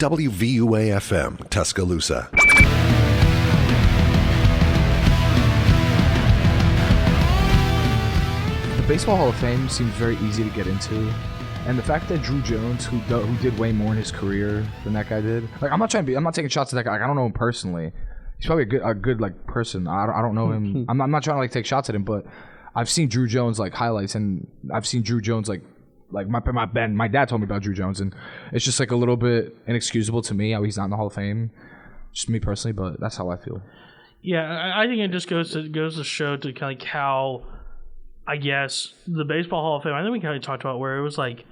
WVUA-FM, Tuscaloosa. The Baseball Hall of Fame seems very easy to get into. And the fact that Drew Jones, who did way more in his career than that guy did, like I'm not taking shots at that guy. Like, I don't know him personally. He's probably a good like person. I don't know him. I'm not trying to like take shots at him, but I've seen Drew Jones like highlights, and I've seen Drew Jones like my dad told me about Drew Jones, and it's just like a little bit inexcusable to me how he's not in the Hall of Fame. Just me personally, but that's how I feel. Yeah, I think it just goes to show to kind of like how, I guess, the Baseball Hall of Fame. I think we kind of talked about where it was like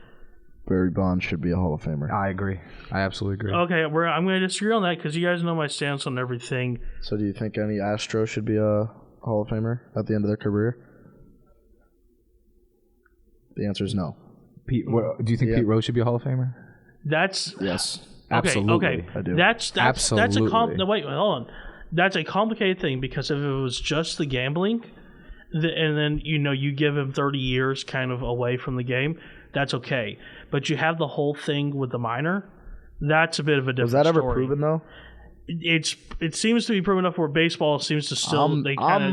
Barry Bonds should be a Hall of Famer. I agree. I absolutely agree. Okay, I'm going to disagree on that because you guys know my stance on everything. So do you think any Astro should be a Hall of Famer at the end of their career? The answer is no. Do you think Pete Rose should be a Hall of Famer? That's yes. Absolutely. Okay. I do. That's absolutely. No, wait, hold on. That's a complicated thing because if it was just the gambling, and then you give him 30 years kind of away from the game, that's okay. But you have the whole thing with the minor. That's a bit of a different story. Was that ever proven though? It seems to be proven enough where baseball seems to still. I'm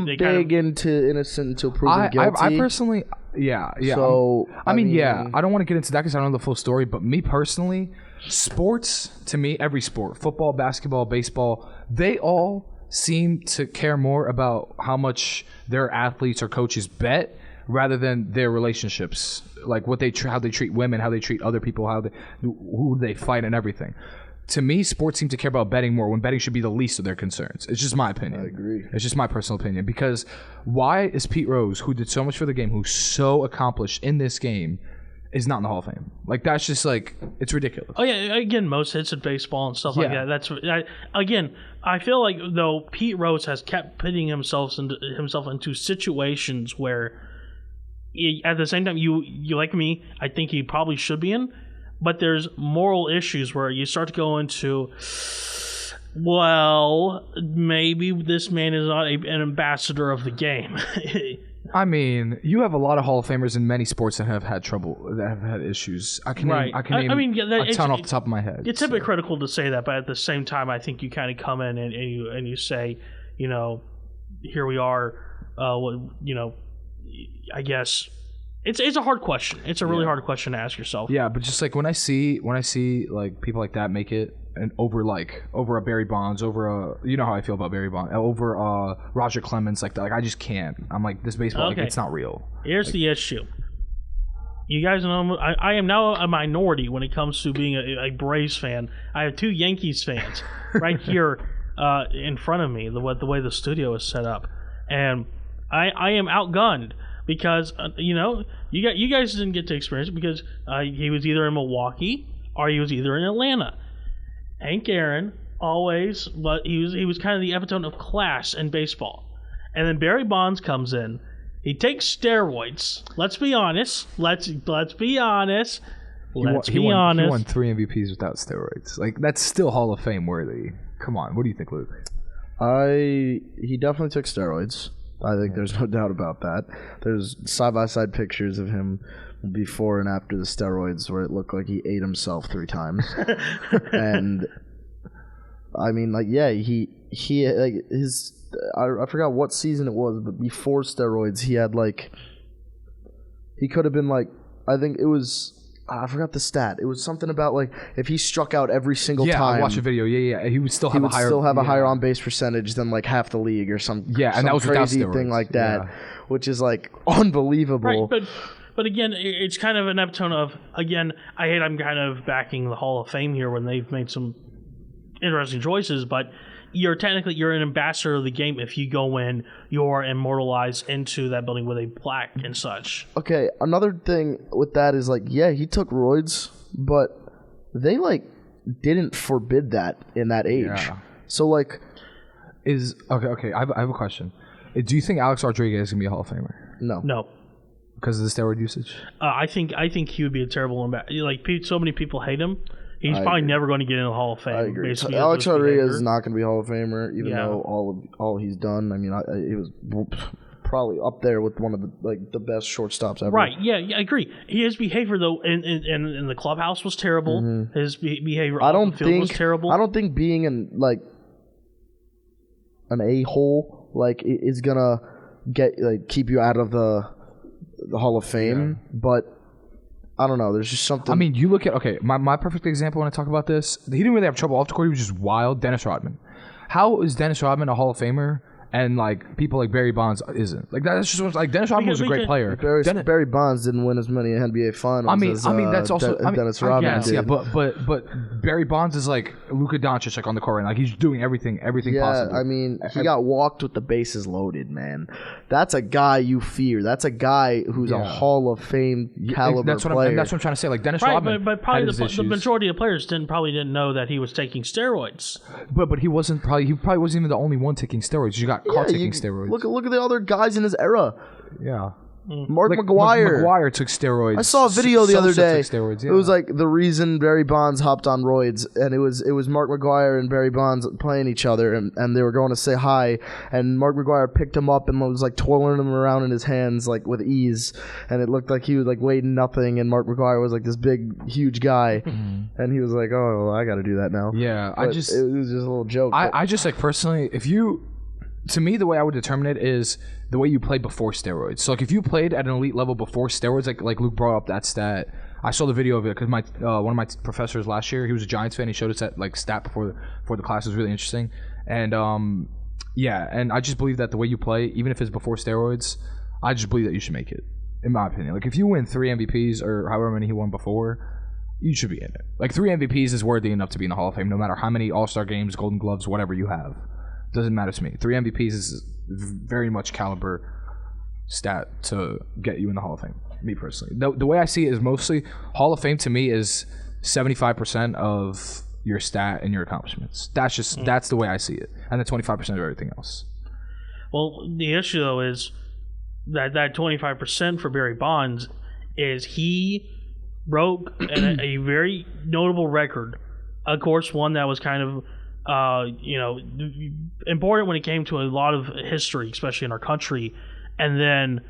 big into innocent until proven guilty. I personally, yeah. So I mean, I don't want to get into that because I don't know the full story. But me personally, sports to me, every sport, football, basketball, baseball, they all seem to care more about how much their athletes or coaches bet rather than their relationships, like how they treat women, how they treat other people, who they fight, and everything. To me, sports seem to care about betting more when betting should be the least of their concerns. It's just my opinion. I agree. It's just my personal opinion. Because why is Pete Rose, who did so much for the game, who's so accomplished in this game, is not in the Hall of Fame? Like, that's just like, it's ridiculous. Oh, yeah. Again, most hits in baseball and stuff like that. I feel like, though, Pete Rose has kept putting himself into situations where, at the same time, you like me, I think he probably should be in. But there's moral issues where you start to go into, well, maybe this man is not an ambassador of the game. I mean, you have a lot of Hall of Famers in many sports that have had trouble, that have had issues. I can name a ton off the top of my head. It's hypocritical to say that, but at the same time, I think you kind of come in and you say, here we are, I guess. It's a hard question. It's a really hard question to ask yourself. Yeah, but just like when I see like people like that make it, and over a Barry Bonds, over how I feel about Barry Bonds, over Roger Clemens, like that, like I just can't. I'm like, this baseball, like, it's not real. Here's the issue. You guys know I am now a minority when it comes to being a Braves fan. I have two Yankees fans right here in front of me. The way the studio is set up, and I am outgunned. Because, you guys didn't get to experience it because he was either in Milwaukee or he was either in Atlanta. Hank Aaron always, but he was kind of the epitome of class in baseball. And then Barry Bonds comes in. He takes steroids. Let's be honest. Let's be honest. He won 3 MVPs without steroids. Like, that's still Hall of Fame worthy. Come on. What do you think, Luke? He definitely took steroids. I think there's no doubt about that. There's side-by-side pictures of him before and after the steroids where it looked like he ate himself 3 times. And, I mean, like, yeah, he like, I forgot what season it was, but before steroids, he had, like, he could have been, like, I think it was... I forgot the stat. It was something about, like, if he struck out every single time. Yeah, I watched a video. Yeah. He would still have a higher on base percentage than like half the league or some and that was crazy without steroids. Thing like that, which is like unbelievable. Right, but again, it's kind of an epitome of, again, I'm kind of backing the Hall of Fame here when they've made some interesting choices, but you're an ambassador of the game if you go in, you're immortalized into that building with a plaque and such. Okay, another thing with that is, like, yeah, he took roids, but they, like, didn't forbid that in that age. Yeah. So, like... Okay, I have a question. Do you think Alex Rodriguez is going to be a Hall of Famer? No. Because of the steroid usage? I think he would be a terrible ambassador. Like, so many people hate him. He's probably never going to get in the Hall of Fame. I agree. Alex Rodriguez is not going to be Hall of Famer, even though all he's done. I mean, it was probably up there with one of the best shortstops ever. Right? Yeah, I agree. His behavior though in the clubhouse was terrible. Mm-hmm. His behavior on the field was terrible. I don't think being an a-hole is gonna keep you out of the Hall of Fame, but I don't know. There's just something. I mean, you look at my perfect example when I talk about this. He didn't really have trouble off the court. He was just wild. Dennis Rodman. How is Dennis Rodman a Hall of Famer? And people like Barry Bonds isn't that's just Dennis Rodman was a great player. Barry Bonds didn't win as many NBA finals. I mean that's also Dennis Rodman. Yes, yeah, but Barry Bonds is like Luka Doncic on the court, and he's doing everything possible. I mean he got walked with the bases loaded, man. That's a guy you fear. That's a guy who's a Hall of Fame caliber player. That's what I'm trying to say. Dennis right, Rodman, but probably the majority of players probably didn't know that he was taking steroids. But he wasn't he probably wasn't even the only one taking steroids. You got caught taking steroids. Look at the other guys in his era. Yeah. Mark McGwire. McGwire took steroids. I saw a video the other day. Took steroids, yeah. It was the reason Barry Bonds hopped on roids, and it was Mark McGwire and Barry Bonds playing each other, and they were going to say hi, and Mark McGwire picked him up and was twirling him around in his hands with ease, and it looked like he was weighing nothing, and Mark McGwire was this big, huge guy, and he was like, oh, well, I got to do that now. Yeah, it was just a little joke. I just personally, to me, the way I would determine it is the way you played before steroids. So, if you played at an elite level before steroids, like Luke brought up that stat, I saw the video of it because one of my professors last year, he was a Giants fan. He showed us that stat before the class. It was really interesting, and and I just believe that the way you play, even if it's before steroids, I just believe that you should make it. In my opinion, if you win 3 MVPs or however many he won before, you should be in it. 3 MVPs is worthy enough to be in the Hall of Fame, no matter how many All-Star games, Golden Gloves, whatever you have. Doesn't matter to me. 3 MVPs is very much caliber stat to get you in the Hall of Fame. Me personally, the way I see it is mostly Hall of Fame to me is 75% of your stat and your accomplishments. That's the way I see it, and then 25% of everything else. Well, the issue though is that 25% for Barry Bonds is he broke a very notable record. Of course, one that was kind of important when it came to a lot of history, especially in our country, and then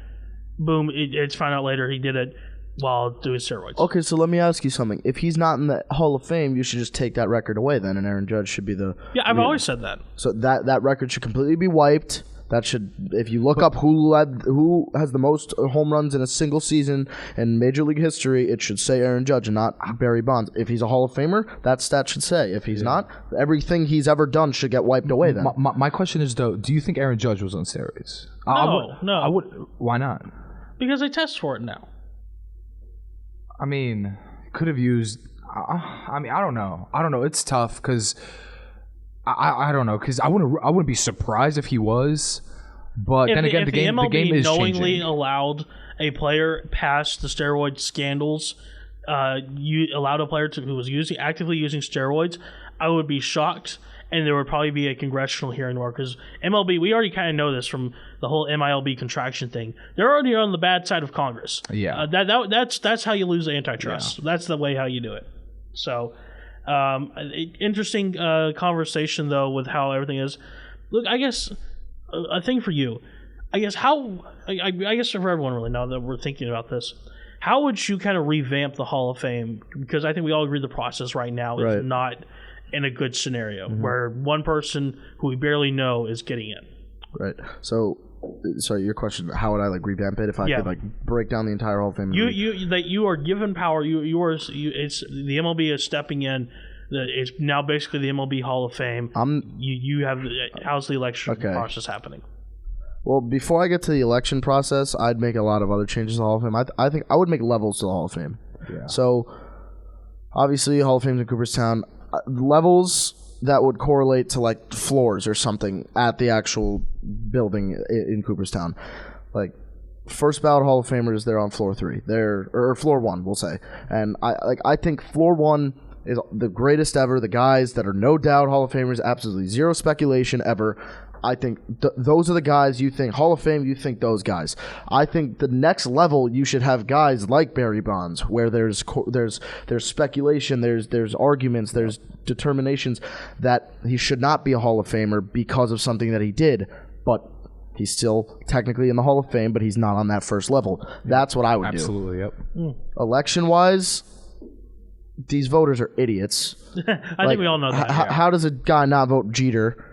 boom, it's found out later he did it while doing steroids. Okay, so let me ask you something. If he's not in the Hall of Fame, you should just take that record away then, and Aaron Judge should be the... Yeah, I've always said that. So that record should completely be wiped. That should, if you look up who has the most home runs in a single season in Major League history, it should say Aaron Judge and not Barry Bonds. If he's a Hall of Famer, that stat should say. If he's not, everything he's ever done should get wiped away then. My question is, though, do you think Aaron Judge was on steroids? No. I would. Why not? Because they test for it now. I mean, could have used... I don't know. It's tough because... I don't know, because I wouldn't be surprised if he was, but then again, the game is knowingly changing. Allowed a player past the steroid scandals, you allowed a player who was actively using steroids, I would be shocked, and there would probably be a congressional hearing more, because MLB, we already kind of know this from the whole MILB contraction thing. They're already on the bad side of Congress. Yeah, that's how you lose antitrust. Yeah. That's the way how you do it. So. Interesting conversation though with how everything is. Look, I guess a thing for you. I guess I guess for everyone really now that we're thinking about this, how would you kind of revamp the Hall of Fame? Because I think we all agree the process right now is not in a good scenario where one person who we barely know is getting in. Right. So. Sorry, your question. How would I revamp it if I could break down the entire Hall of Fame? You are given power. It's the MLB is stepping in. It's now basically the MLB Hall of Fame. You have how's the election process happening? Well, before I get to the election process, I'd make a lot of other changes to the Hall of Fame. I think I would make levels to the Hall of Fame. Yeah. So obviously, Hall of Fame's in Cooperstown. Levels that would correlate to floors or something at the actual building in Cooperstown. First ballot Hall of Famers, they're on floor 3. Or floor 1, we'll say. And I think floor 1 is the greatest ever. The guys that are no doubt Hall of Famers, absolutely zero speculation ever. I think those are the guys you think Hall of Fame. You think those guys. I think the next level you should have guys like Barry Bonds, where there's speculation, there's arguments, there's determinations that he should not be a Hall of Famer because of something that he did, but He's still technically in the Hall of Fame, but he's not on that first level. That's what I would do. Absolutely, yep. Election-wise, these voters are idiots. I think we all know that. How does a guy not vote Jeter?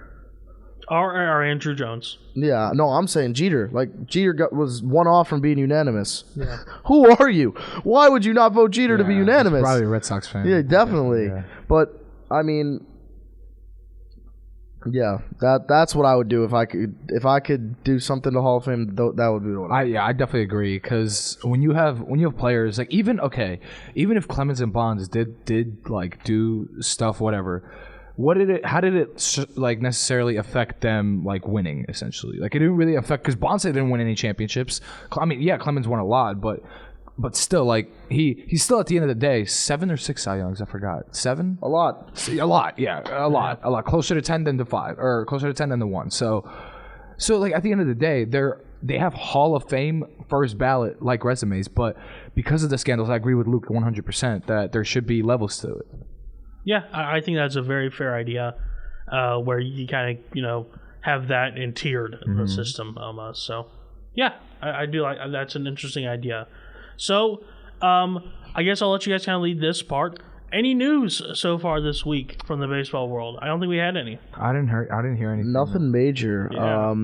Or Andrew Jones. Yeah, no, I'm saying Jeter. Like, Jeter was one off from being unanimous. Yeah. Who are you? Why would you not vote Jeter to be unanimous? He's probably a Red Sox fan. Yeah, definitely. Yeah. But, I mean, yeah, that's what I would do if I could do something to Hall of Fame. That would be what I definitely agree, because when you have players like even if Clemens and Bonds did like do stuff, whatever. How did it like necessarily affect them like winning essentially? Like it didn't really affect, because Bonds didn't win any championships. I mean, yeah, Clemens won a lot, but still, like he's still at the end of the day 7 or 6 Cy Youngs. I forgot. 7? A lot. A lot. Yeah, a lot. Closer to 10 than to 5, or closer to 10 than to 1. So like at the end of the day, they have Hall of Fame first ballot like resumes, but because of the scandals, I agree with Luke 100% that there should be levels to it. Yeah, I think that's a very fair idea, where you kind of, have that in tiered the system almost. So, yeah, I do like that's an interesting idea. So, I guess I'll let you guys kind of lead this part. Any news so far this week from the baseball world? I don't think we had any. I didn't hear anything. Nothing major. Yeah.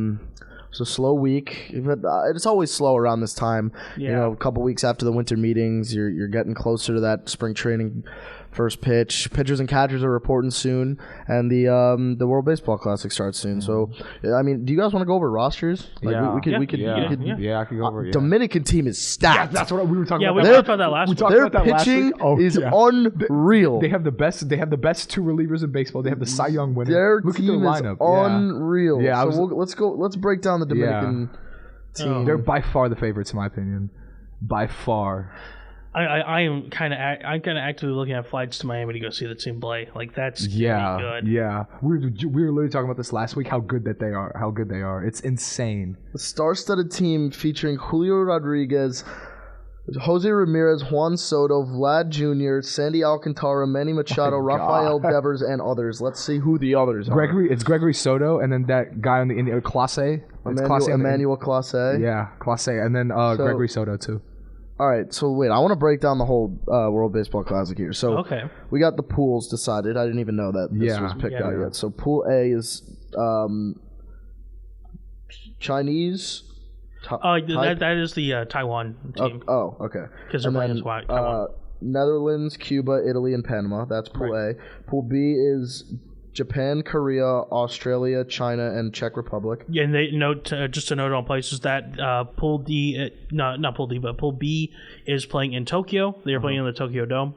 It's a slow week. It's always slow around this time. Yeah. A couple weeks after the winter meetings, you're getting closer to that spring training first pitch. Pitchers and catchers are reporting soon, and the World Baseball Classic starts soon. So, I mean, do you guys want to go over rosters? Like, yeah. we could. Yeah, I could go over. Yeah. Dominican team is stacked. Yeah, that's what we were talking Yeah, about. we talked about that last week. Their pitching is unreal. They have the best 2 relievers in baseball. They have the Cy Young winner. Their Look team at their is lineup. unreal. Yeah, let's break down the Dominican team. They're by far the favorites in my opinion. By far. I'm kind of actively looking at flights to Miami to go see the team play. Like that's good. Yeah. We were literally talking about this last week. How good they are. It's insane. The star-studded team featuring Julio Rodriguez, Jose Ramirez, Juan Soto, Vlad Jr., Sandy Alcantara, Manny Machado, Rafael Devers, and others. Let's see who the others are. It's Gregory Soto, and then that guy on the Indian Clase. Emmanuel Clase. Yeah, Clase, and then Gregory Soto too. All right, so wait, I want to break down the whole World Baseball Classic here. So okay. We got the pools decided. I didn't even know that this was picked out yet. So Pool A is Chinese. That is the Taiwan team. Okay. Because they're playing as Taiwan. Netherlands, Cuba, Italy, and Panama. That's Pool A. Pool B is Japan, Korea, Australia, China, and Czech Republic. Yeah, and they note just to note on places that Pool D, not Pool D, but Pool B is playing in Tokyo. They are playing in the Tokyo Dome.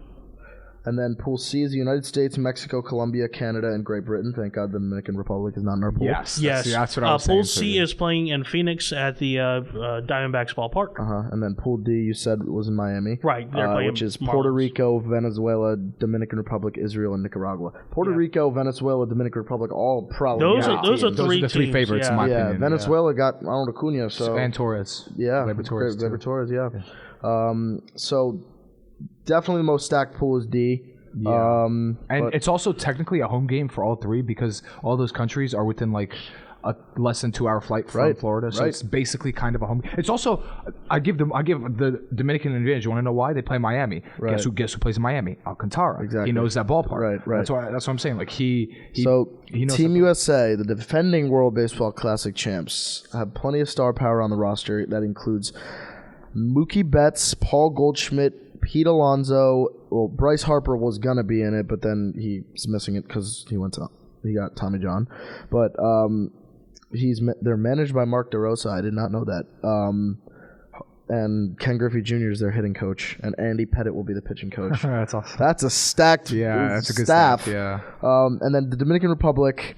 And then Pool C is the United States, Mexico, Colombia, Canada, and Great Britain. Thank God the Dominican Republic is not in our pool. Yes. That's what I was Pool saying. C is playing in Phoenix at the Diamondbacks ballpark. And then Pool D, you said, was in Miami. Right. They're playing which is Marlins. Puerto Rico, Venezuela, Dominican Republic, Israel, and Nicaragua. Puerto Rico, Venezuela, Dominican Republic, all probably. Those are Those are the three teams, favorites in my opinion. Venezuela got Ronald Acuna, and Torres. Yeah. Gleyber Torres. Gleyber Torres, yeah. So definitely the most stacked pool is D. Yeah. And it's also technically a home game for all three, because all those countries are within like a less than 2 hour flight from Florida, so it's basically kind of a home. It's also I give the Dominican an advantage. You want to know why? They play Miami. Right. Guess who plays in Miami? Alcantara. Exactly. He knows that ballpark. Right. That's what I'm saying. Like he knows Team USA, the defending World Baseball Classic champs, have plenty of star power on the roster. That includes Mookie Betts, Paul Goldschmidt, Pete Alonso. Well, Bryce Harper was gonna be in it, but then he's missing it because he got Tommy John. But they're managed by Mark DeRosa. I did not know that. And Ken Griffey Jr. is their hitting coach, and Andy Pettit will be the pitching coach. That's awesome. That's a stacked that's a good staff. Yeah. And then the Dominican Republic.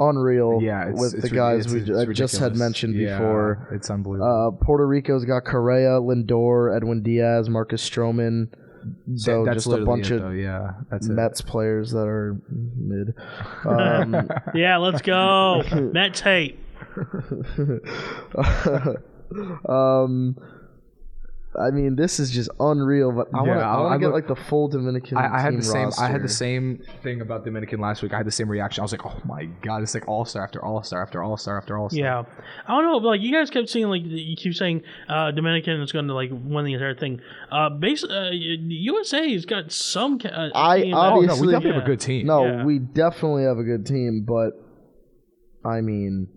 Unreal with the guys I just had mentioned before. It's unbelievable. Puerto Rico's got Correa, Lindor, Edwin Diaz, Marcus Stroman. So that's just a bunch of that's Mets players that are mid. Yeah, let's go. Mets hate. I mean, this is just unreal. But I want to get like the full Dominican. I had team the same. roster. I had the same thing about Dominican last week. I had the same reaction. I was like, oh my god, it's like all star after all star after all star after all star. Yeah, I don't know. But like you guys kept saying, like you keep saying, Dominican is going to like win the entire thing. USA has got some. we definitely have a good team. No, we definitely have a good team, but I mean,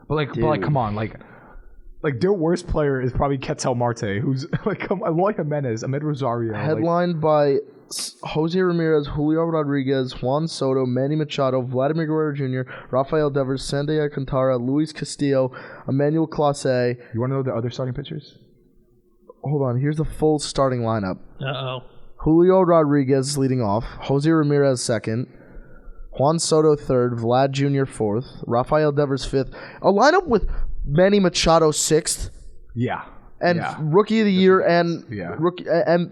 but come on, like their worst player is probably Ketel Marte, who's like Eloy Jimenez, Ahmed Rosario, headlined by Jose Ramirez, Julio Rodriguez, Juan Soto, Manny Machado, Vladimir Guerrero Jr., Rafael Devers, Sandy Alcantara, Luis Castillo, Emmanuel Clase. You want to know the other starting pitchers? Hold on, here's the full starting lineup. Uh-oh. Julio Rodriguez leading off, Jose Ramirez second, Juan Soto third, Vlad Jr. fourth, Rafael Devers fifth. A lineup with Manny Machado sixth. Yeah. And Rookie of the Year and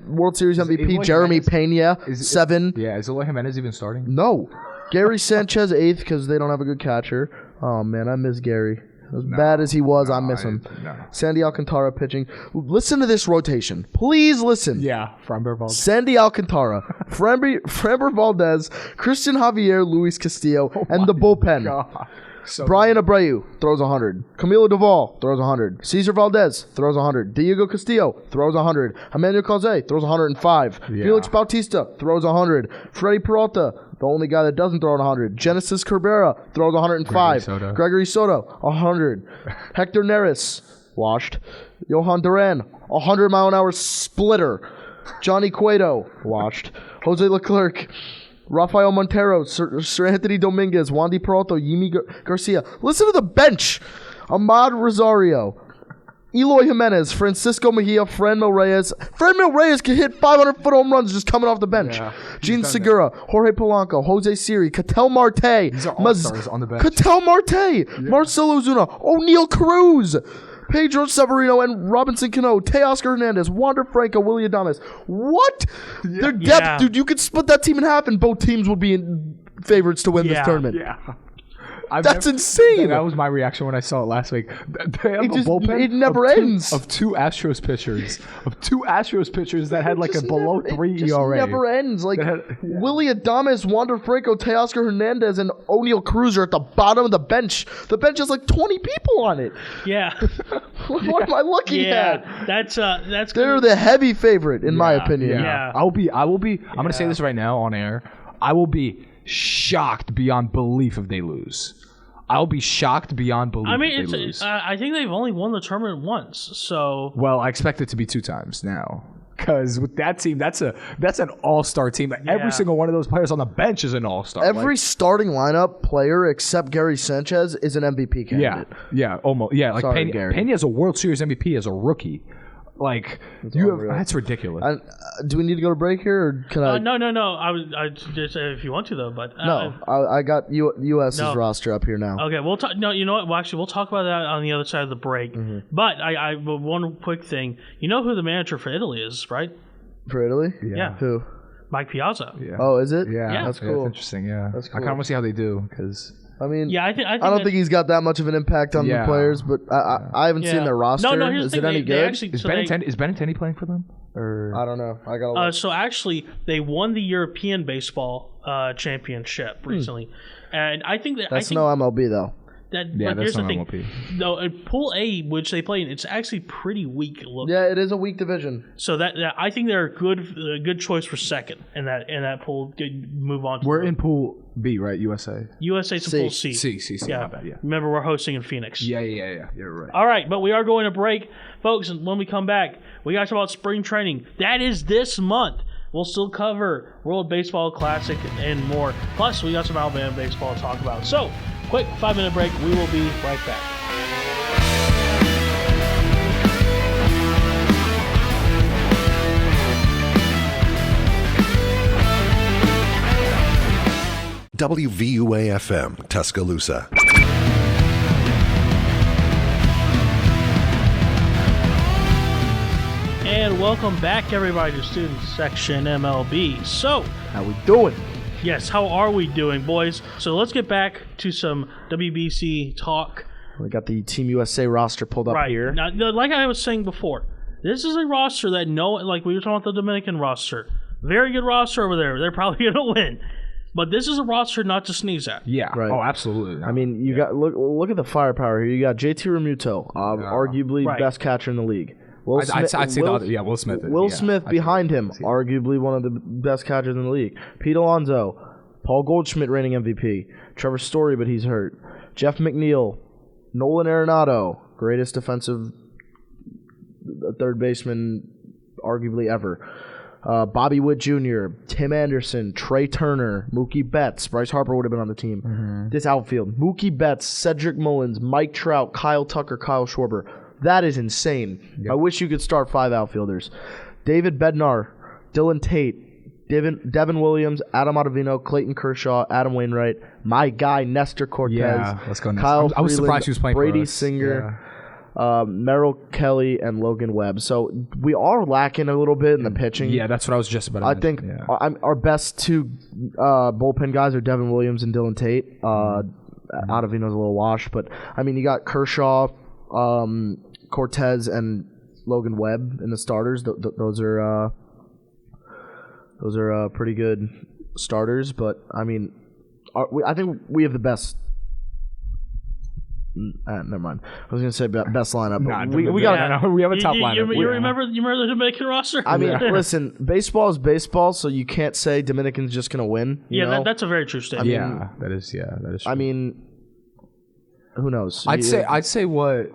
World Series MVP Jeremy Pena 7. Is Eloy Jimenez even starting? No. Gary Sanchez 8th because they don't have a good catcher. Oh, man, I miss Gary. As bad as he was, I miss him. Sandy Alcantara pitching. Listen to this rotation. Please listen. Yeah, Framber Valdez. Sandy Alcantara, Framber Valdez, Christian Javier, Luis Castillo, and the bullpen. God. So Brian Abreu throws 100. Camilo Duvall throws 100. Cesar Valdez throws 100. Diego Castillo throws 100. Emmanuel Clase throws 105. Yeah. Felix Bautista throws 100. Freddie Peralta, the only guy that doesn't throw 100. Genesis Cabrera throws 105. Gregory Soto 100. Hector Neris, washed. Johan Duran, 100-mile-an-hour splitter. Johnny Cueto, washed. Jose Leclerc, Rafael Montero, Sir Anthony Dominguez, Wandy Peralta, Yimi Garcia. Listen to the bench. Ahmad Rosario, Eloy Jimenez, Francisco Mejia, Franmil Reyes. Franmil Reyes can hit 500-foot home runs just coming off the bench. Yeah, Gene Segura, Jorge Polanco, Jose Siri, Ketel Marte. These are all-stars on the bench. Ketel Marte, Marcelo Zuna, O'Neal Cruz, Pedro Severino, and Robinson Cano, Teoscar Hernandez, Wander Franco, Willie Adames. What? Yeah. Their depth, dude, you could split that team in half and both teams would be in favorites to win this tournament. Yeah. That's insane. That was my reaction when I saw it last week. They have a bullpen. It never ends. Of two Astros pitchers that had like a below 3 ERA. It never ends. Like Willie Adames, Wander Franco, Teoscar Hernandez, and O'Neal Cruz are at the bottom of the bench. The bench has like 20 people on it. Yeah. What am I looking at? That's They're the heavy favorite in my opinion. Yeah. I will be. I'm going to say this right now on air. I will be shocked beyond belief if they lose. I'll be shocked beyond belief. I mean, if they lose. I think they've only won the tournament once. So well, I expect it to be 2 times now. Because with that team, that's an all-star team. Every single one of those players on the bench is an all-star. Every starting lineup player except Gary Sanchez is an MVP candidate. Yeah, almost. Yeah, like Sorry, Gary. Pena is a World Series MVP as a rookie. Like that's ridiculous. Do we need to go to break here, or can I? No. I just if you want to though, but I got US's roster up here now. Okay, we'll talk. No, you know what? Well, actually, we'll talk about that on the other side of the break. Mm-hmm. But I one quick thing. You know who the manager for Italy is, right? For Italy? Yeah. Who? Mike Piazza. Yeah. Oh, is it? Yeah, that's cool. Yeah, that's interesting. Yeah, that's cool. I kind of want to see how they do because. I mean, I don't think he's got that much of an impact on the players, but I haven't seen their roster. No, here's is the it thing. any good? Is Benintendi playing for them? Or? I don't know. I got. So actually, they won the European baseball championship recently, and I think that's no MLB though. But here's the thing. No, Pool A, which they play in, it's actually pretty weak looking. Yeah, it is a weak division. So that I think they're a good choice for second in that pool. Move on. We're in Pool B, right? USA's in Pool C. C. Yeah. Bad, yeah. Remember, we're hosting in Phoenix. Yeah. You're right. All right, but we are going to break, folks. And when we come back, we got to talk about spring training. That is this month. We'll still cover World Baseball Classic and more. Plus, we got some Alabama baseball to talk about. So, quick 5-minute break. We will be right back. WVUA-FM, Tuscaloosa. And welcome back, everybody, to Student Section MLB. So, how we doing? Yes, how are we doing, boys? So let's get back to some WBC talk. We got the Team USA roster pulled up here. Now, like I was saying before, This is a roster that like we were talking about the Dominican roster. Very good roster over there. They're probably going to win. But this is a roster not to sneeze at. Yeah. Right. Oh, absolutely. I mean, you got look at the firepower here. You got JT Realmuto, arguably best catcher in the league. I'd say the other. Yeah, Will Smith. Will Smith behind him, arguably one of the best catchers in the league. Pete Alonso, Paul Goldschmidt reigning MVP. Trevor Story, but he's hurt. Jeff McNeil, Nolan Arenado, greatest defensive third baseman arguably ever. Bobby Witt Jr., Tim Anderson, Trey Turner, Mookie Betts. Bryce Harper would have been on the team. Mm-hmm. This outfield, Mookie Betts, Cedric Mullins, Mike Trout, Kyle Tucker, Kyle Schwarber. That is insane. Yep. I wish you could start 5 outfielders. David Bednar, Dylan Tate, Devin Williams, Adam Ottavino, Clayton Kershaw, Adam Wainwright, my guy Nestor Cortez, let's go. Kyle I was Freeland, surprised he was playing Brady for us. Singer. Merrill Kelly and Logan Webb. So we are lacking a little bit in the pitching. Yeah, that's what I was just about to mention. I think our best 2 bullpen guys are Devin Williams and Dylan Tate. Ottavino's a little washed, but I mean, you got Kershaw, Cortez, and Logan Webb in the starters. Those are pretty good starters, but I mean, I think we have the best. Never mind. I was going to say best lineup. But we got. We have a top lineup. You remember the Dominican roster? I mean, listen, baseball is baseball, so you can't say Dominican's just going to win. That's a very true statement. That is true. I mean, who knows? I'd say what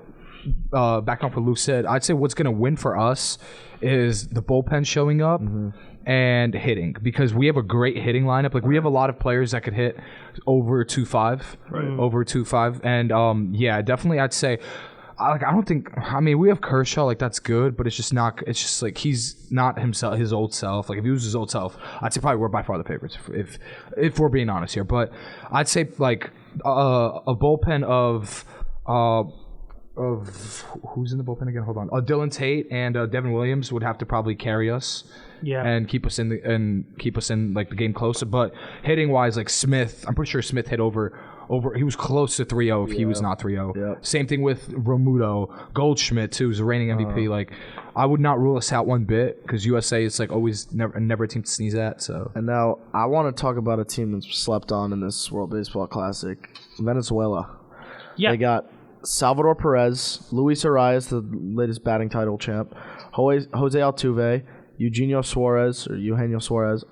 back on what Luke said. I'd say what's going to win for us is the bullpen showing up. Mm-hmm. And hitting, because we have a great hitting lineup. Like, we have a lot of players that could hit over 2.5, and definitely I'd say, we have Kershaw, like, that's good, but it's just like he's not his old self. Like, if he was his old self, I'd say probably we're by far the favorites if we're being honest here. But I'd say like a bullpen of who's in the bullpen again? Hold on. Dylan Tate and Devin Williams would have to probably carry us. Yeah, and keep us in like the game closer. But hitting wise, like Smith, I'm pretty sure Smith hit over. He was close to 3-0 if he was not 3-0. Yep. Same thing with Romuto, Goldschmidt too, who's a reigning MVP. Like, I would not rule us out one bit, because USA is like always never a team to sneeze at. So. And now I want to talk about a team that's slept on in this World Baseball Classic, Venezuela. Yeah, they got Salvador Perez, Luis Arias, the latest batting title champ, Jose Altuve, Eugenio Suarez,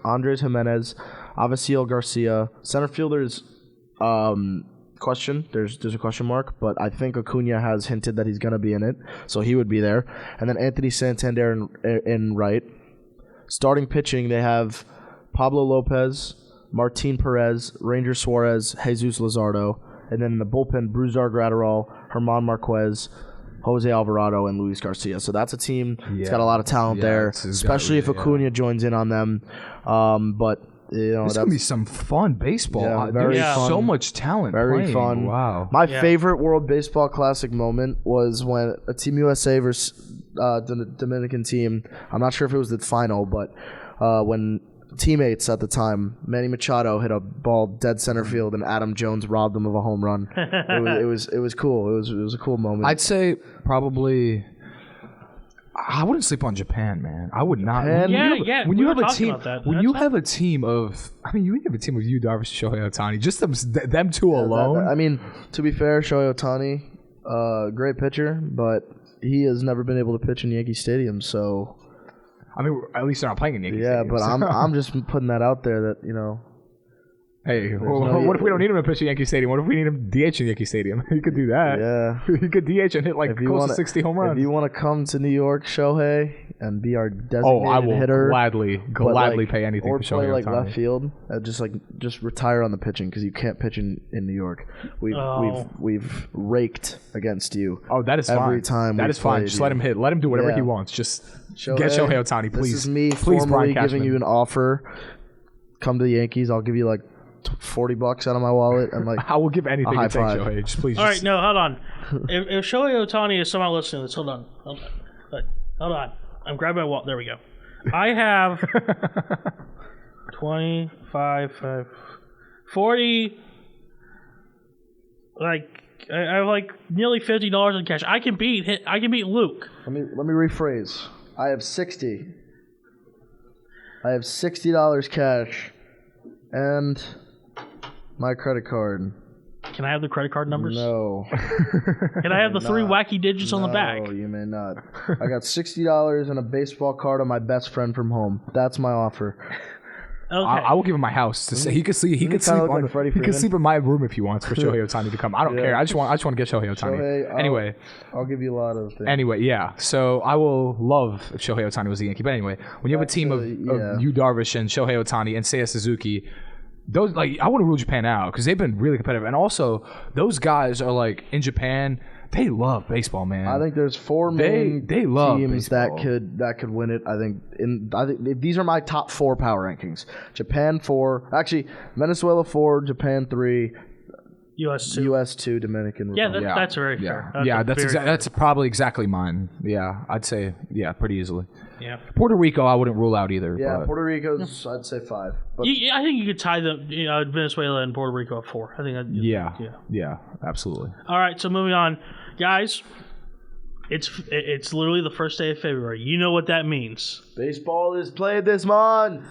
Andres Jimenez, Avisail Garcia. Center fielders, question. There's a question mark, but I think Acuna has hinted that he's going to be in it, so he would be there. And then Anthony Santander in right. Starting pitching, they have Pablo Lopez, Martin Perez, Ranger Suarez, Jesus Luzardo. And then in the bullpen, Brusdar Graterol, Herman Marquez, Jose Alvarado, and Luis Garcia. So that's a team that's got a lot of talent there, especially if Acuna joins in on them. But it's going to be some fun baseball. Yeah, very fun. So much talent. Very playing. fun. Wow. My favorite World Baseball Classic moment was when a Team USA versus the Dominican team, I'm not sure if it was the final, but when teammates at the time, Manny Machado hit a ball dead center field, and Adam Jones robbed them of a home run. It was cool. It was a cool moment. I'd say probably. I wouldn't sleep on Japan, man. I would not. When you have a team of, you have a team of Yu Darvish, Shohei Ohtani, just them two alone. I mean, to be fair, Shohei Ohtani, great pitcher, but he has never been able to pitch in Yankee Stadium, so. I mean, at least they're not playing in Yankee Stadium. Yeah, but I'm just putting that out there that, you know. Hey, what if we don't need him to pitch at Yankee Stadium? What if we need him to DH in Yankee Stadium? He could do that. Yeah. He could DH and hit like close to 60 home runs. If you want to come to New York, Shohei, and be our designated hitter. I will gladly pay anything for Shohei. Or play like left field. Just retire on the pitching, because you can't pitch in New York. We've raked against you. Oh, that is fine. Every time that is fine. Just let him hit. Let him do whatever he wants. Just get Shohei Ohtani, please. This is me formally giving you an offer. Come to the Yankees. I'll give you like $40 out of my wallet, and like I will give anything to take Shohei. Just please. All right, no, hold on. if Shohei Ohtani is somehow listening to this, hold on. I'm grabbing my wallet. There we go. I have 25, 40. Like I have like nearly $50 in cash. I can beat Luke. Let me rephrase. I have $60 cash and my credit card. Can I have the credit card numbers? No. Can I have the 3 wacky digits on the back? No, you may not. I got $60 and a baseball card on my best friend from home. That's my offer. Okay. I will give him my house to say he could sleep. He could sleep look on. like Freddie He could Freeman. sleep in my room if he wants for Shohei Ohtani to come. I don't care. I just want to get Shohei Ohtani. Anyway, I'll give you a lot of things. Anyway, yeah. So I will love if Shohei Ohtani was a Yankee. But anyway, when you have a team of Yu Darvish and Shohei Ohtani and Seiya Suzuki, those I wouldn't rule Japan out because they've been really competitive. And also, those guys are like in Japan. They love baseball, man. I think there's 4 main they love teams baseball. that could win it. I think these are my top 4 power rankings. Japan 4, actually Venezuela 4, Japan 3, US 2. US 2, Dominican Republic. Yeah, that's very fair. That's probably exactly mine. Yeah, I'd say pretty easily. Yeah. Puerto Rico, I wouldn't rule out either. Yeah, but Puerto Rico's I'd say 5. But I think you could tie Venezuela and Puerto Rico at 4. I think that. Yeah, absolutely. All right, so moving on, guys. It's literally the first day of February. You know what that means. baseball is played this month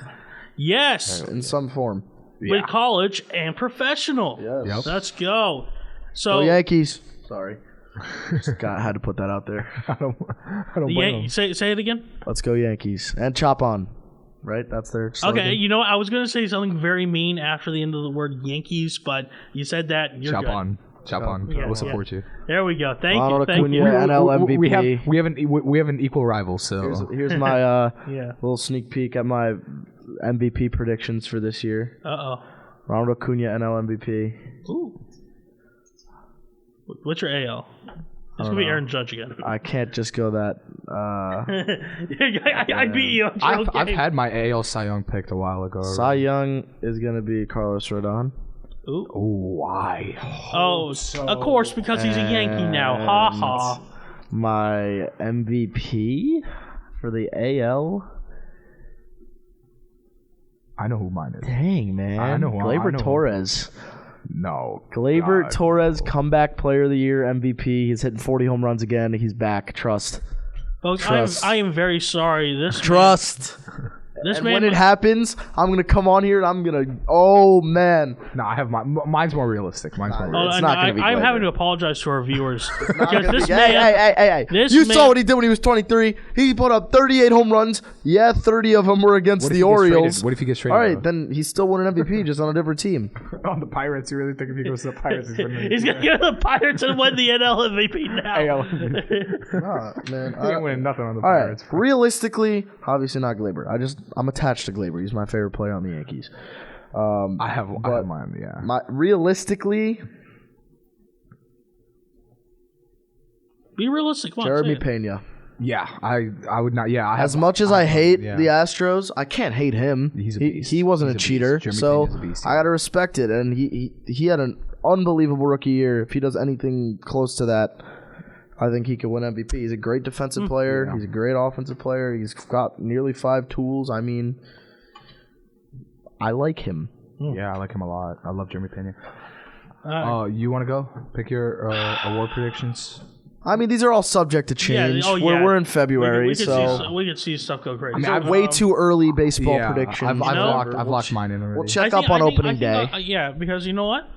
Yes, in some form. with college and professional. Yes. Yep. Let's go. So Go Yankees. Sorry. Had to put that out there. I don't blame them. say it again. Let's go Yankees. And chop on. Right? That's their slogan. Okay, you know what? I was going to say something very mean after the end of the word Yankees, but you said that. You're Chop good. on. Yeah, We'll support you. There we go. Thank Ronald you. Thank Acuna, you. NL MVP. We have an equal rival. So Here's my Yeah. little sneak peek at my MVP predictions for this year. Uh-oh. Ronald Acuna, NL MVP. Ooh. What's your AL? It's going to be Aaron Judge again. I can't just go that. I beat you. I've had my AL Cy Young picked a while ago. Cy Young is going to be Carlos Rodon. Ooh. Why? Oh, of course, because he's a Yankee now. Ha ha. My MVP for the AL. I know who mine is. Dang, man. I know. Gleyber Torres. No. Gleyber Torres, comeback player of the year, MVP. He's hitting 40 home runs again. He's back. Trust. Folks, Trust. I am very sorry. Trust. This And man when it happens, I'm going to come on here and I'm going to... Oh, man. No, I have mine's more realistic. Mine's more realistic. It's not gonna be I'm Gleyber. having to apologize to our viewers because this Hey, man. hey. This You man- saw what he did when he was 23. He put up 38 home runs. Yeah, 30 of them were against What if the he gets traded? Orioles. What if he gets traded? All right, though? then he's still won an MVP, just on a different team. On the Pirates, you really think if he goes to the Pirates, he's winning? He's going to go to the Pirates and win the NL MVP now. AL. Nah, man. He ain't winning nothing on the All right, Pirates. realistically, obviously not Gleyber. I'm attached to Gleyber. He's my favorite player on the Yankees. I have mine. Yeah. Realistically, Be realistic. Come on, Jeremy say it. Pena. Yeah, I would not. Yeah, As much as I hate yeah. the Astros, I can't hate him. He's a He beast. wasn't He's a a cheater, beast. Jeremy so Pena's a beast, I gotta respect it. And he had an unbelievable rookie year. If he does anything close to that, I think he could win MVP. He's a great defensive player. Yeah. He's a great offensive player. He's got nearly 5 tools. I mean, I like him. Yeah, I like him a lot. I love Jeremy Pena. All right. You want to go pick your award predictions? I mean, these are all subject to change. Yeah, We're in February, we could so we could see stuff go crazy. I mean, way too early baseball predictions. I've locked mine in already. We'll check up on opening day. Yeah, because you know what?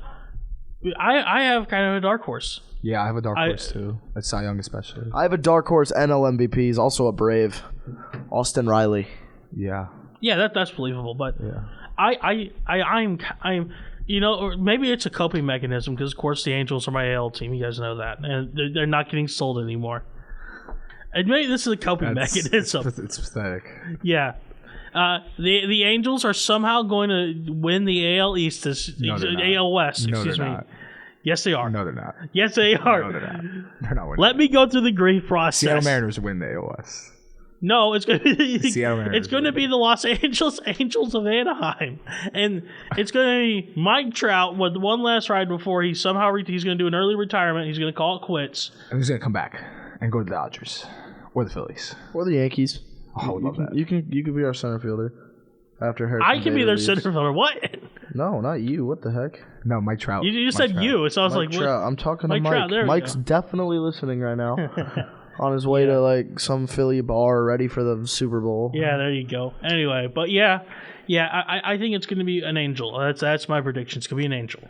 I have kind of a dark horse. Yeah, I have a dark horse too. At Cy Young especially. I have a dark horse NL MVP. He's also a Brave. Austin Riley. Yeah. Yeah, that's believable. But Yeah. I'm you know, or maybe it's a coping mechanism because of course the Angels are my AL team. You guys know that, and they're not getting sold anymore. And maybe this is a coping mechanism. It's pathetic. Yeah. The Angels are somehow going to win the AL East, No, they're not. AL West. No, Excuse they're me. not. Yes, they are. No, they're not. Yes, they are. No, they're not. They're not winning. Let me go through the grief process. Seattle Mariners win the AOS. No, it's going to be Seattle Mariners it's going to be the Los Angeles Angels of Anaheim, and it's going to be Mike Trout with one last ride before he somehow he's going to do an early retirement. He's going to call it quits. And he's gonna come back and go to the Dodgers or the Phillies. Or the Yankees. Oh, I would love that. You can be our center fielder after Harrison. I can be Bader their leaves. center fielder. What? No, not you. What the heck? No, Mike Trout. You just Mike said Trout. you. So I was Mike like, Trout. I'm talking to Mike Mike. Trout, there we Mike's go. definitely listening right now. On his way to like some Philly bar, ready for the Super Bowl. Yeah, there you go. Anyway, but yeah, I think it's going to be an Angel. That's my prediction. It's going to be an Angel.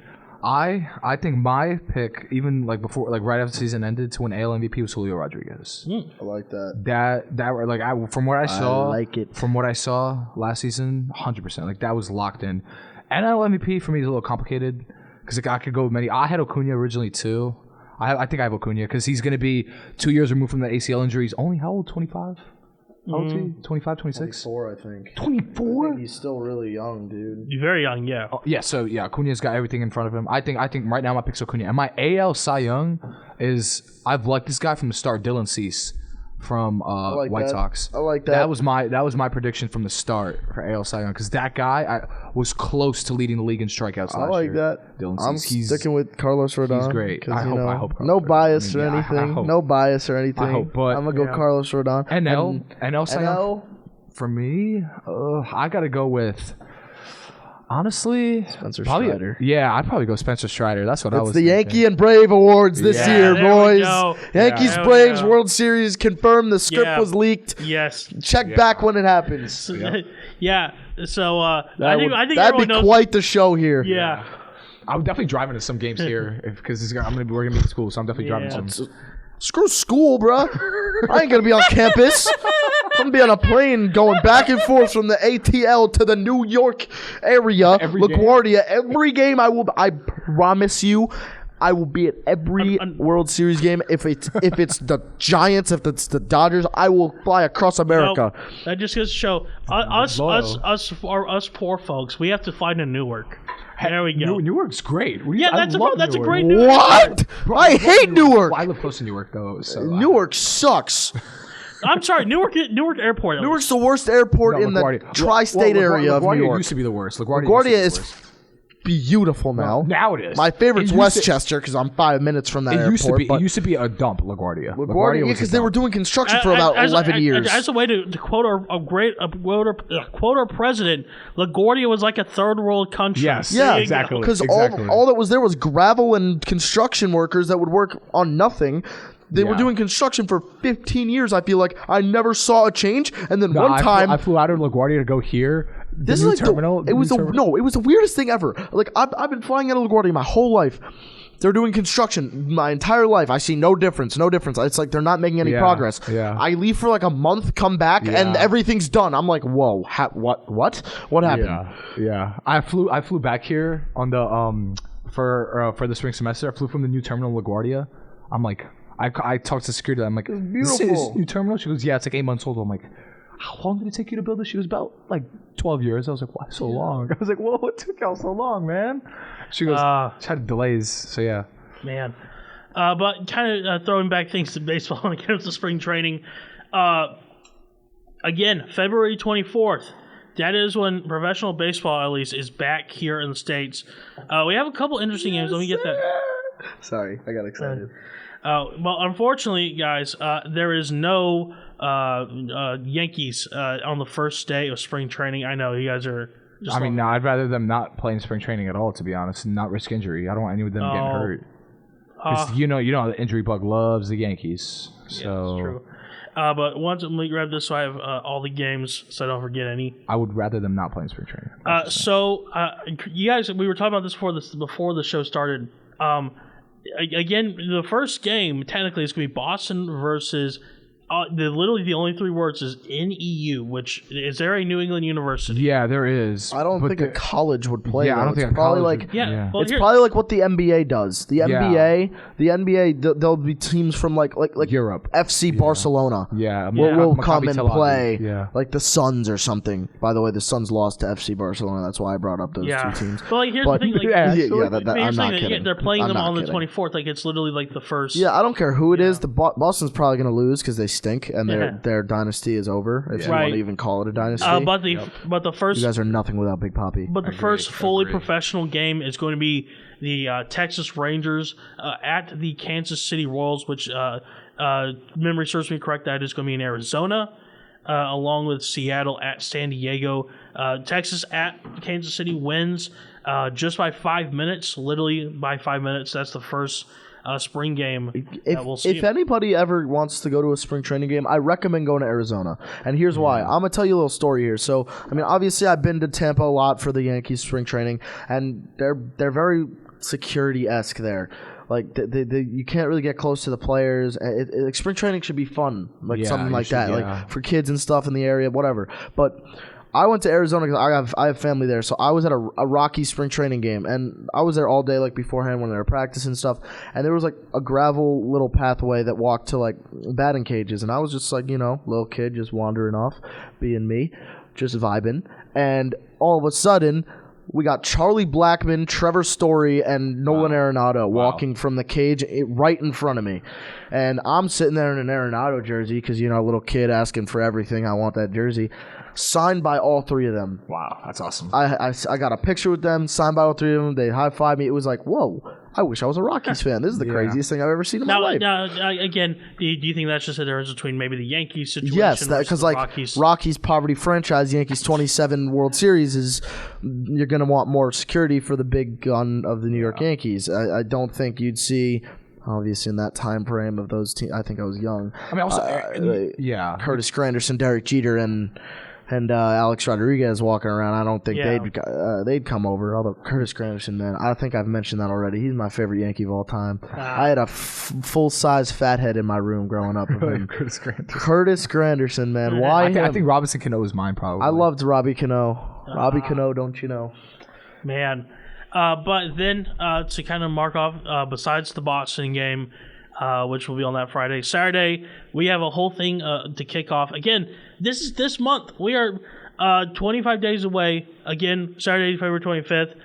I think my pick, even like before, like right after the season ended, to win AL MVP was Julio Rodriguez. I like that. That like from what I saw, like it. From what I saw last season, 100%. Like that was locked in. NL MVP for me is a little complicated because like, I could go with many. I had Acuna originally too. I think I have Acuna because he's going to be 2 years removed from the ACL injury. He's only how old? 25. How old is he? 25, 26? 24, I think. 24? He's still really young, dude. You're very young, yeah. Yeah, so yeah, Acuna's got everything in front of him. I think right now my pick's Acuna. And my AL Cy Young is I've liked this guy from the start, Dylan Cease from White Sox. I like that. That was my prediction from the start for AL Cy Young because that guy was close to leading the league in strikeouts last year. I like that. Dylan I'm Cease. sticking with Carlos Rodon. He's great. I hope no Carlos bias Rodon. or I anything. hope. No bias or anything. I hope, but I'm gonna go Carlos Rodon. NL Cy Young. For me, I gotta go with. Honestly, Spencer probably, Strider. Yeah, I'd probably go Spencer Strider. That's what I was It's the thinking. Yankee and Brave Awards this year, there we boys. go. Yankees There we Braves go. World Series confirmed. The script Yeah. was leaked. Yes. Check back when it happens. Yeah. So I think That'd everyone be knows. quite the show here. Yeah. I'm definitely driving to some games here because we're gonna be at school, so I'm definitely driving to some. Screw school, bro. I ain't gonna be on campus. I'm gonna be on a plane going back and forth from the ATL to the New York area, LaGuardia. Every game I promise you, I will be at every World Series game. If it's the Giants, if it's the Dodgers, I will fly across America. No, that just goes to show us poor folks. We have to find a Newark. There we go. Newark's great. That's a great Newark. Newark. What? I hate Newark. Well, I live close to Newark though. So Newark sucks. I'm sorry, Newark Airport. at Newark's the worst airport in the tri-state area of New York. used to be the worst. LaGuardia is beautiful now. Now it is. My favorite's Westchester because I'm 5 minutes from that airport. It used to be a dump, LaGuardia. LaGuardia, because they were doing construction for about 11 years. As a way to quote our president, LaGuardia was like a third world country. Yes, Yeah, exactly. Because all that was there was gravel and construction workers that would work on nothing. They were doing construction for 15 years. I feel like I never saw a change. And then one time I flew out of LaGuardia to go here. This is like terminal. It was the weirdest thing ever. Like I've been flying out of LaGuardia my whole life. They're doing construction my entire life. I see no difference. It's like they're not making any progress. Yeah. I leave for like a month, come back, and everything's done. I'm like, whoa, what happened? Yeah. I flew back here on the for the spring semester. I flew from the new terminal in LaGuardia. I'm like, I talked to security. I'm like, beautiful. This is new terminal. She goes, yeah, it's like 8 months old. I'm like, how long did it take you to build this? She was about like 12 years. I was like, why so long? I was like, whoa, what took y'all so long, man? She goes, she had delays. So yeah. Man. But kind of throwing back things to baseball when it comes to spring training. Again, February 24th. That is when professional baseball, at least, is back here in the States. We have a couple interesting games. Let me get that. Sorry, I got excited. Well, unfortunately, guys, there is no Yankees on the first day of spring training. I know you guys are. No, I'd rather them not play in spring training at all, to be honest, and not risk injury. I don't want any of them getting hurt. Because you know, the injury bug loves the Yankees. So. Yeah, that's true. But once let me grab this so I have all the games so I don't forget any. I would rather them not play in spring training. You guys, we were talking about this before the show started. Again, the first game technically is going to be Boston versus literally the only 3 words is NEU, which is there a New England University? Yeah, there is. I don't think a college would play. Yeah, I don't think a probably college like Well, it's probably like what the NBA does. The NBA, there'll be teams from like Europe, FC Barcelona. Yeah, will come and Tel Aviv. play. Yeah. Like the Suns or something. By the way, the Suns lost to FC Barcelona. That's why I brought up those 2 teams. But here's the thing, I'm not kidding. They're playing them on the kidding. 24th. Like it's literally like the first. Yeah, I don't care who it is. The Boston's probably going to lose because they stink and their dynasty is over. If you want to even call it a dynasty. But the first, you guys are nothing without Big Poppy. But the first fully professional game is going to be the Texas Rangers at the Kansas City Royals, which memory serves me correct, that is going to be in Arizona, along with Seattle at San Diego. Texas at Kansas City wins. just by 5 minutes, literally by 5 minutes. That's the first spring game that we'll see. If anybody ever wants to go to a spring training game, I recommend going to Arizona. And here's why. I'm going to tell you a little story here. So, I mean, obviously I've been to Tampa a lot for the Yankees spring training, and they're very security-esque there. Like, you can't really get close to the players. Like, spring training should be fun, like something like that, like for kids and stuff in the area, whatever. But I went to Arizona because I have family there, so I was at a Rocky spring training game, and I was there all day, like beforehand when they were practicing and stuff. And there was like a gravel little pathway that walked to like batting cages, and I was just like, little kid just wandering off, being me, just vibing. And all of a sudden, we got Charlie Blackmon, Trevor Story, and Nolan Arenado walking from the cage right in front of me. And I'm sitting there in an Arenado jersey because, a little kid asking for everything. I want that jersey. Signed by all three of them. Wow, that's awesome. I got a picture with them, signed by all three of them. They high-fived me. It was like, whoa, I wish I was a Rockies fan. This is the craziest thing I've ever seen in my life. Now, again, do you think that's just a difference between maybe the Yankees situation? Yes, because like Rockies poverty franchise, Yankees 27 World Series is you're going to want more security for the big gun of the New York Yankees. I don't think you'd see. Obviously, in that time frame of those teams, I think I was young. I mean, also, Curtis Granderson, Derek Jeter, and Alex Rodriguez walking around. I don't think they'd come over. Although Curtis Granderson, man, I think I've mentioned that already. He's my favorite Yankee of all time. I had a full-size fathead in my room growing up. Curtis Granderson. Curtis Granderson, man. Why? I think Robinson Cano is mine, probably. I loved Robbie Cano. Robbie Cano, don't you know? Man. But then to kind of mark off, besides the Boston game, which will be on that Friday, Saturday, we have a whole thing to kick off. Again, this is this month. We are 25 days away. Again, Saturday, February 25th.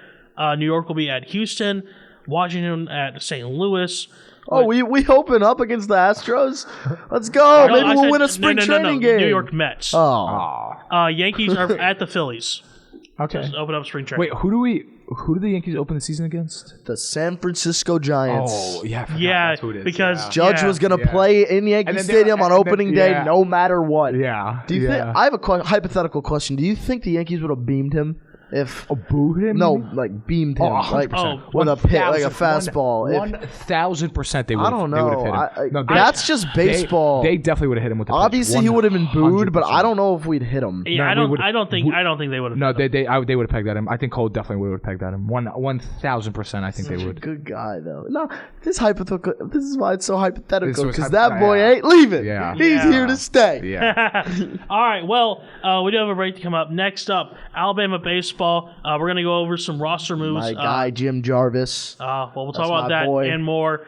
New York will be at Houston, Washington at St. Louis. Oh, we open up against the Astros? Let's go. Maybe we'll win a spring training game. New York Mets. Oh. Yankees are at the Phillies. Okay. Just open up spring training. Wait, who do the Yankees open the season against? The San Francisco Giants. Oh, yeah. I forgot that's who it is. Because Judge was going to play in Yankee Stadium on opening day no matter what. Yeah. Do you think? I have a hypothetical question. Do you think the Yankees would have beamed him? Booed him? No, like beamed him. 100%. With a pit, like a fastball. 1,000% they would have. I don't know. They would have hit him. That's just baseball. They definitely would have hit him with the pitch. Obviously, he would have been booed, but I don't know if we'd hit him. Yeah, No, I don't think they would have. No, they would have pegged at him. I think Cole definitely would have pegged at him. 1,000%. I think they would. Good guy though. No, this is why it's so hypothetical because that that boy ain't leaving. Yeah. He's here to stay. Yeah. All right. Well, we do have a break to come up. Next up, Alabama baseball. We're going to go over some roster moves. My guy, Jim Jarvis. We'll talk about that and more.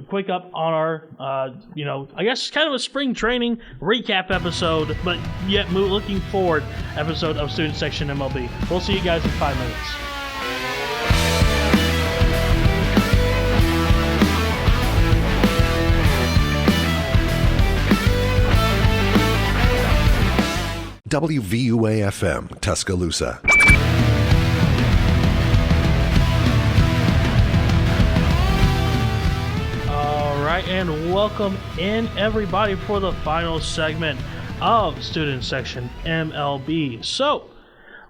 Quick up on our, I guess kind of a spring training recap episode, but yet looking forward episode of Student Section MLB. We'll see you guys in 5 minutes. WVUA-FM, Tuscaloosa. All right, and welcome in everybody for the final segment of Student Section MLB. So,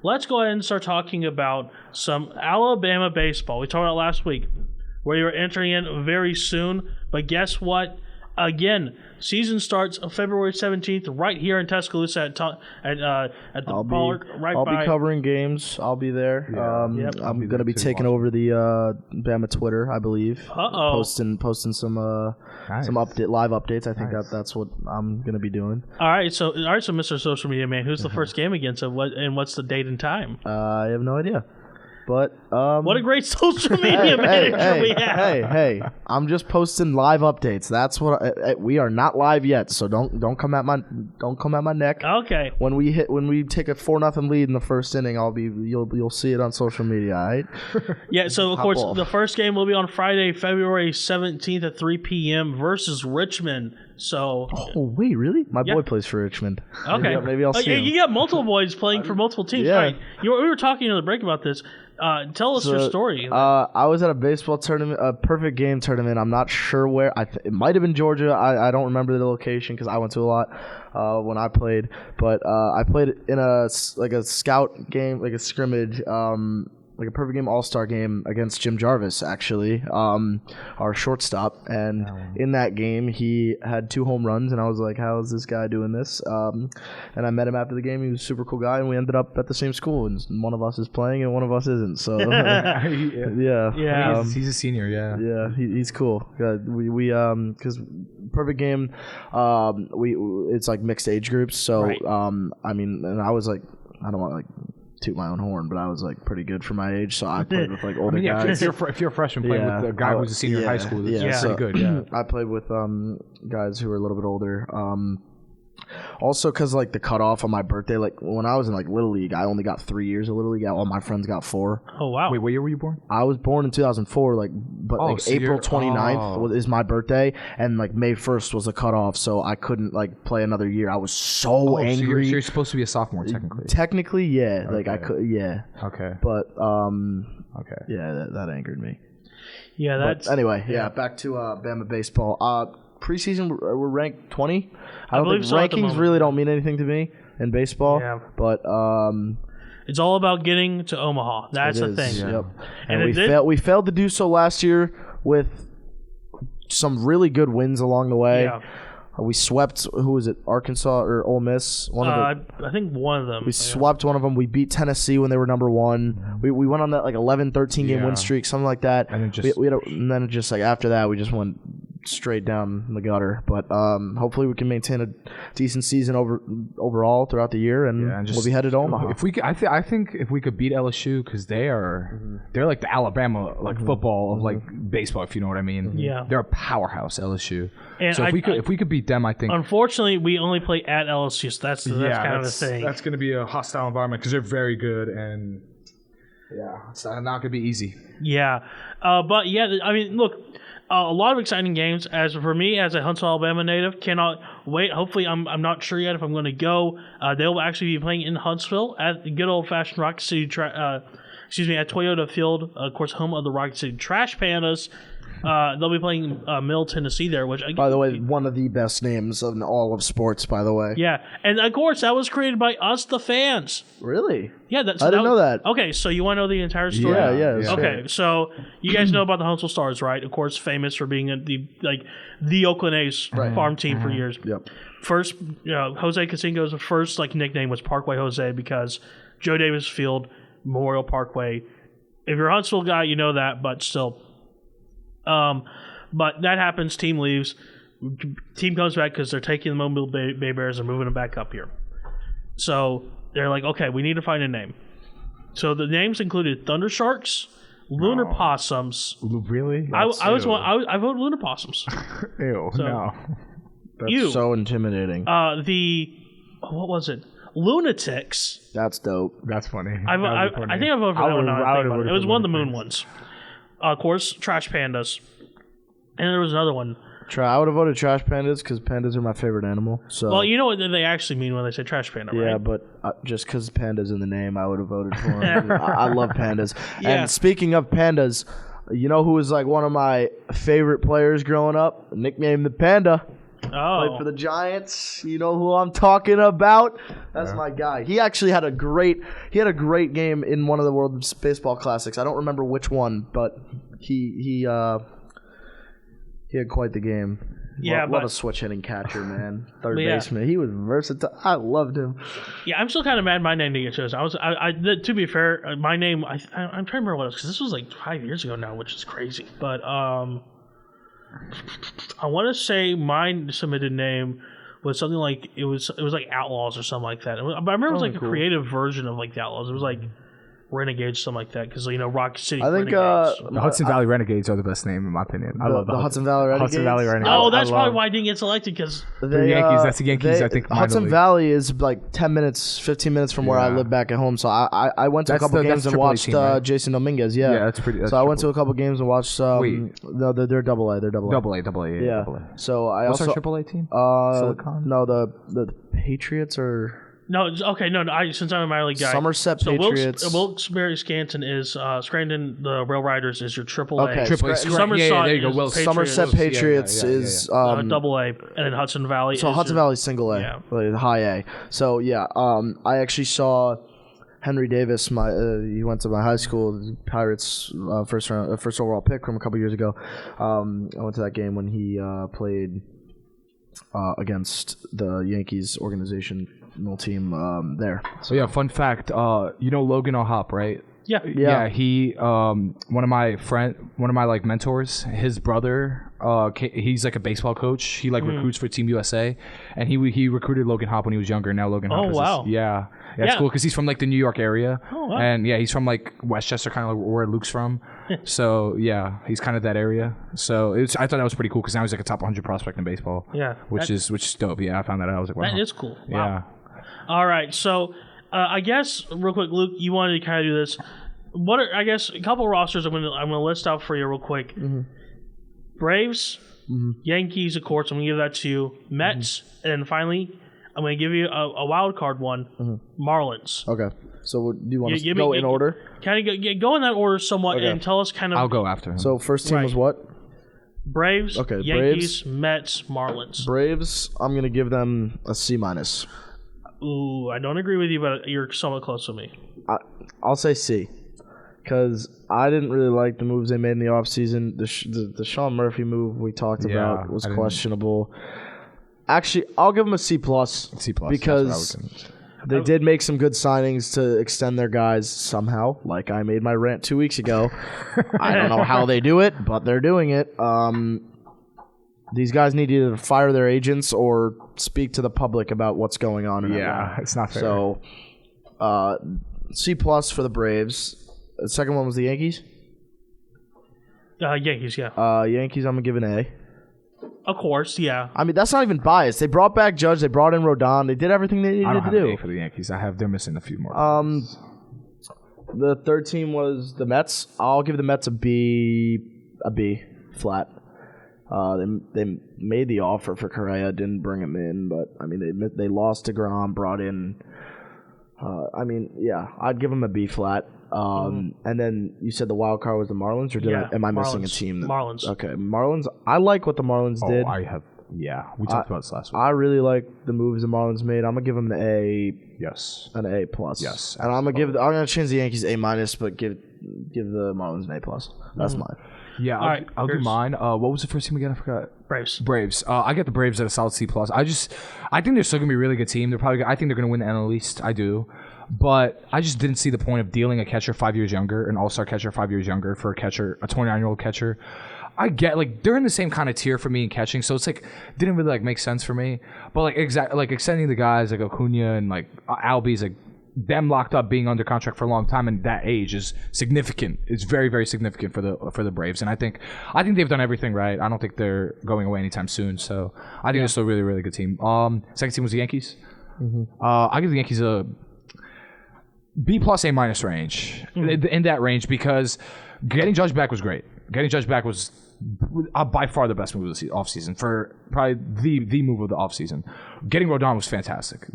let's go ahead and start talking about some Alabama baseball. We talked about last week where you're entering in very soon, but guess what? Again, season starts on February 17th right here in Tuscaloosa at the park. I'll be covering games. I'll be there. Yeah. I'm going to be taking over the Bama Twitter, I believe. Posting some live updates. I think that's what I'm going to be doing. All right, so Mr. Social Media Man, who's the first game against and what's the date and time? I have no idea. But what a great social media manager we have. Hey! I'm just posting live updates. That's what we are not live yet. So don't come at my neck. Okay. When we take a 4-0 lead in the first inning, you'll see it on social media. All right. Yeah. So of course the first game will be on Friday, February 17th at 3 p.m. versus Richmond. So Oh wait, really? My boy plays for Richmond. okay, Maybe I'll see him. You got multiple boys playing for multiple teams. Yeah. All right. We were talking in the break about this. Tell us your story. I was at a baseball tournament, a perfect game tournament. I'm not sure where. It might have been Georgia. I don't remember the location because I went to a lot when I played. But I played in a scout game, like a scrimmage, like a perfect game all-star game against Jim Jarvis, actually, our shortstop. And in that game, he had 2 home runs, and I was like, how is this guy doing this? And I met him after the game. He was a super cool guy, and we ended up at the same school, and one of us is playing and one of us isn't. So, yeah. He's a senior, yeah. Yeah, he's cool. We because perfect game, it's like mixed age groups. So, right. I mean, and I was like, I don't want to like toot my own horn, but I was like pretty good for my age, so I played with like older guys. If you're a freshman playing with a guy who's a senior in high school, that's pretty good. Yeah, I played with guys who were a little bit older. Also, because like the cutoff on my birthday, like when I was in like Little League, I only got 3 years of Little League. All my friends got 4. Oh wow! Wait, what year were you born? I was born in 2004, but so April 29th is my birthday, and like May 1st was the cutoff, so I couldn't like play another year. I was so angry. So you're supposed to be a sophomore technically. Technically, yeah. Okay. Like I could, yeah. Okay. But okay. Yeah, that angered me. Yeah, that's. But anyway, back to Bama baseball. Preseason, we're ranked 20. I don't think so at the rankings moment. really don't mean anything to me in baseball. Yeah. But it's all about getting to Omaha. That's the thing. Yeah. Yep. And we failed to do so last year with some really good wins along the way. Yeah. We swept, who was it, Arkansas or Ole Miss? I think one of them. We swept one of them. We beat Tennessee when they were number 1. We went on that like 11-13 game win streak, something like that. And then just like after that, we just went straight down the gutter. But hopefully we can maintain a decent season overall throughout the year, and we'll be headed to Omaha. If we could, I think if we could beat LSU, because they're like the Alabama football of like baseball, if you know what I mean. Yeah, they're a powerhouse, LSU. And so if we could beat them, I think. Unfortunately, we only play at LSU, so that's kind of the thing. That's going to be a hostile environment because they're very good, and it's not going to be easy. Yeah, but yeah, I mean, look. A lot of exciting games. As for me, as a Huntsville, Alabama native, cannot wait. Hopefully, I'm not sure yet if I'm going to go. They'll actually be playing in Huntsville at the good old-fashioned Rocket City. At Toyota Field, of course, home of the Rocket City Trash Pandas. They'll be playing Middle Tennessee there, which by the way, one of the best names in all of sports. By the way, yeah, and of course that was created by us, the fans. Really? Yeah, I didn't know that. Okay, so you want to know the entire story? Yeah. Okay, so you guys know about the Huntsville Stars, right? Of course, famous for being the Oakland A's farm team for years. Yep. First, Jose Canseco's first nickname was Parkway Jose because Joe Davis Field, Memorial Parkway. If you're a Huntsville guy, you know that, but still. But that happens. Team leaves. Team comes back because they're taking the Mobile Bay Bears and moving them back up here. So they're like, okay, we need to find a name. So the names included Thunder Sharks, Lunar Possums. Really? I voted Lunar Possums. Ew. So, no. That's so intimidating. What was it? Lunatics. That's dope. That's funny. I think I voted for that one. It was one of the moon ones. Of course, Trash Pandas. And there was another one. I would have voted Trash Pandas because pandas are my favorite animal. So. Well, you know what they actually mean when they say Trash Panda, right? Yeah, but just because pandas in the name, I would have voted for them. I love pandas. Yeah. And speaking of pandas, you know who was like one of my favorite players growing up? Nicknamed the Panda. Oh. Played for the Giants. You know who I'm talking about? That's my guy. He actually had a great game in one of the World Baseball Classics. I don't remember which one, but he had quite the game. Yeah, what a switch hitting catcher, man. Third baseman. He was versatile. I loved him. Yeah, I'm still kind of mad my name didn't get chosen. To be fair, my name I'm trying to remember what it was because this was like 5 years ago now, which is crazy. But I want to say my submitted name was something like it was like Outlaws or something like that. But I remember it was like a creative version of like the Outlaws. It was like Renegades, something like that, because Rock City. I think Renegades. The Hudson Valley Renegades are the best name in my opinion. I love the Hudson Valley Renegades. Hudson Valley Renegades. Oh, that's probably why I didn't get selected, because The Yankees. That's the Yankees. I think Hudson minor league. Valley is like 10 minutes, 15 minutes from where I Yeah. live back at home. So I went to a That's couple the- games that's and AAA watched team, right? Jason Dominguez. Yeah, Yeah, that's pretty. That's so I went to triple- a couple games and watched. Wait. No, they're double A. They're double A. double A. Yeah. Double A. So I What's also our AAA team? Silicon? no the Patriots are no, okay, no. Since I'm a minor league guy, Somerset so Patriots. Wilkes-Barre Scranton is Scranton. The Rail Riders is your AAA. Okay. Triple A. Somerset Yeah, there you go. is Wilson. Patriots. Somerset Yeah, yeah, Patriots yeah, yeah, yeah. is Double A, and then Hudson Valley. So is Hudson your- Valley's single A, Yeah. like high A. So yeah, I actually saw Henry Davis. He went to my high school. The Pirates first overall pick from a couple years ago. I went to that game when he played against the Yankees organizational team there. So yeah, fun fact. Logan O'Hop, right? Yeah. Yeah, he one of my like mentors, his brother, he's like a baseball coach. He like recruits for Team USA, and he recruited Logan Hop when he was younger. Now Logan Hop Oh, is wow. yeah, it's Yeah. cool because he's from like the New York area. Oh, wow. And yeah, he's from like Westchester, kind of like where Luke's from. So yeah, he's kind of that area. So I thought that was pretty cool because now he's like a top 100 prospect in baseball. Yeah. which is dope. Yeah, I found that out. I was like, wow, That is cool. Wow. yeah. All right, so I guess real quick, Luke, you wanted to kind of do this. I guess a couple rosters I'm gonna list out for you real quick. Mm-hmm. Braves, Yankees, of course. I'm gonna give that to you. Mets, Mm-hmm. and then finally, I'm gonna give you a wild card one. Marlins. Okay. So do you want to Give go me- in order? Kind of go in that order somewhat, Okay. and tell us kind of I'll go after him. So first team Right. was what? Braves, Okay, Yankees, Mets, Marlins. Braves. I'm gonna give them a C minus. Ooh, I don't agree with you, but you're somewhat close to me. I'll say C. Because I didn't really like the moves they made in the offseason. The Sean Murphy move we talked Yeah, about was I didn't- questionable. Actually, I'll give them a C plus. C plus because they did make some good signings to extend their guys somehow. Like I made my rant 2 weeks ago. I don't know how they do it, but they're doing it. These guys need to either fire their agents or speak to the public about what's going on. In Atlanta. it's not fair. So, C plus for the Braves. The second one was the Yankees. Yankees, yeah. Yankees, I'm gonna give an A. Of course, yeah. I mean, that's not even biased. They brought back Judge. They brought in Rodon. They did everything they I needed don't to have do. an A for the Yankees. They're missing a few more. The third team was the Mets. I'll give the Mets a B flat. They made the offer for Correa, didn't bring him in, but I mean they lost to Grom, brought in. I'd give them a B flat. And then you said the wild card was the Marlins, or am I missing a Marlins. team? Marlins. Okay, Marlins. I like what the Marlins did. We talked about this last week. I really like the moves the Marlins made. I'm gonna give them an A plus. Yes, and I'm gonna change the Yankees A minus, but give the Marlins an A plus. That's mine. Yeah, right, I'll do mine. What was the first team again? I forgot. Braves. I get the Braves at a solid C plus. I think they're still gonna be a really good team. I think they're gonna win the NL East. I do. But I just didn't see the point of dealing a catcher 5 years younger, an all-star catcher 5 years younger for a 29-year-old catcher. I get they're in the same kind of tier for me in catching, so it's didn't really make sense for me. But extending the guys like Acuna and Albies, them locked up being under contract for a long time and that age is significant. It's very, very significant for the Braves, and I think they've done everything right. I don't think they're going away anytime soon. So I think they're still a really, really good team. Second team was the Yankees. I give the Yankees a B plus A minus range in that range because getting Judge back was great. Getting Judge back was by far the best move of the offseason, for probably the move of the offseason. Getting Rodon was fantastic.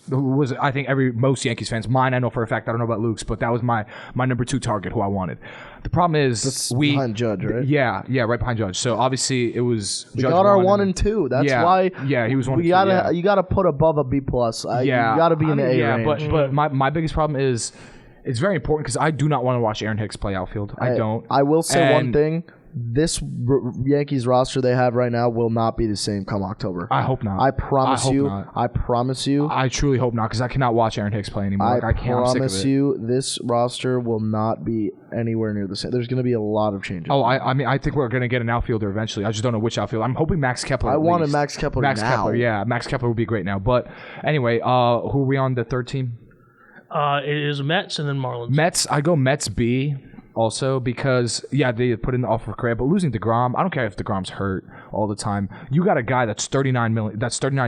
Was I think most Yankees fans, mine I know for a fact, I don't know about Luke's, but that was my number 2 target who I wanted. The problem is That's behind Judge, right? Yeah, right behind Judge. So obviously it was We Judge got our 1 1 and 2. That's why. Yeah, he was 1 You and 2. gotta you gotta put above a B plus. You gotta be in the A range. but my biggest problem is it's very important because I do not want to watch Aaron Hicks play outfield. I don't. I will say one And thing. This Yankees roster they have right now will not be the same come October. I hope not. I promise I hope you. not. I promise you. I truly hope not because I cannot watch Aaron Hicks play anymore. I can't. I'm sick of promise it. you, this roster will not be anywhere near the same. There's going to be a lot of changes. Oh, I mean, I think we're going to get an outfielder eventually. I just don't know which outfielder. I'm hoping Max Kepler. I at wanted least. Max Kepler Max now. Kepler, yeah. Max Kepler would be great now. But anyway, who are we on the third team? It is Mets and then Marlins. Mets, I go Mets B also because, they put in the offer for Correa, but losing DeGrom, I don't care if DeGrom's hurt all the time. You got a guy that's 39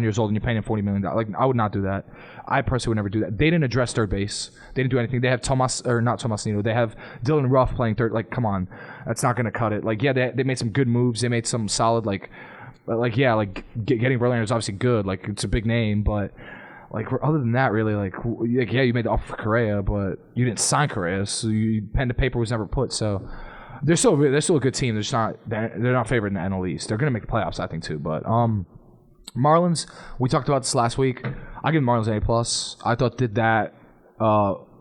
years old and you're paying him $40 million. Like, I would not do that. I personally would never do that. They didn't address third base. They didn't do anything. They have not Tomasino. They have Dylan Ruff playing third. Like, come on. That's not going to cut it. Like, they made some good moves. They made some solid, getting Verlander is obviously good. Like, it's a big name, but... Like, other than that, really, you made the offer for Correa, but you didn't sign Correa, so pen to paper was never put. So they're still a good team. They're not favored in the NL East. They're gonna make the playoffs, I think, too. But Marlins, we talked about this last week. I give Marlins an A+. I thought that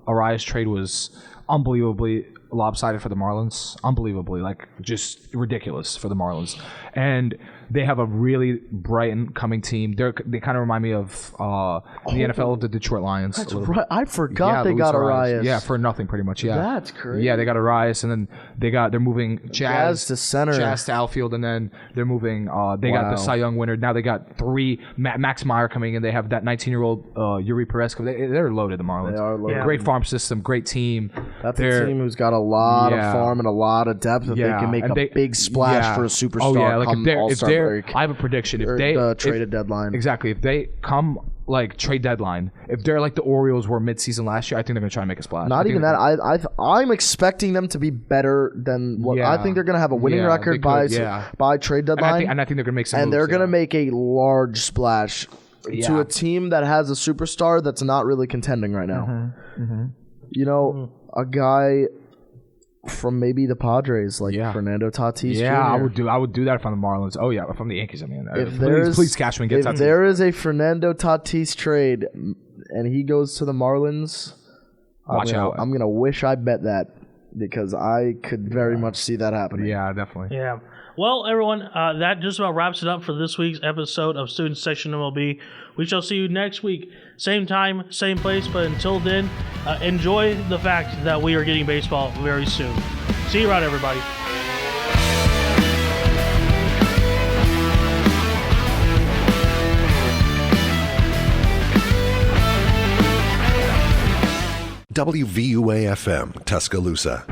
Arias trade was unbelievably lopsided for the Marlins. Unbelievably, just ridiculous for the Marlins. And they have a really bright and coming team. They kind of remind me of the NFL, the Detroit Lions. That's right. I forgot they Luis got Arias. Yeah, for nothing pretty much. Yeah, that's crazy. Yeah, they got Arias, and then they're moving Jazz to center, Jazz to outfield, and then they're moving. They got the Cy Young winner. Now they got 3 Max Meyer coming in. They have that 19-year-old Yuri Perez. They're loaded. The Marlins. They are loaded. Yeah. Great farm system. Great team. That's a team who's got a lot of farm and a lot of depth. That they can make a big splash for a superstar. Oh yeah, if they're I have a prediction. If they traded deadline, exactly. If they come trade deadline, if they're like the Orioles were midseason last year, I think they're gonna try and make a splash. Not even that. I'm expecting them to be better than what I think they're gonna have a winning record by trade deadline. And I think they're gonna make some. And they're gonna make a large splash to a team that has a superstar that's not really contending right now. A guy from maybe the Padres, Fernando Tatis Jr. I would do that from the Marlins. Oh yeah, from the Yankees. I mean, please Cashman gets. If there is a Fernando Tatis trade and he goes to the Marlins, watch out. I'm gonna wish I bet that because I could very much see that happening. Yeah, definitely. Yeah. Well, everyone, that just about wraps it up for this week's episode of Student Section MLB. We shall see you next week. Same time, same place, but until then, enjoy the fact that we are getting baseball very soon. See you around, everybody. WVUA-FM, Tuscaloosa.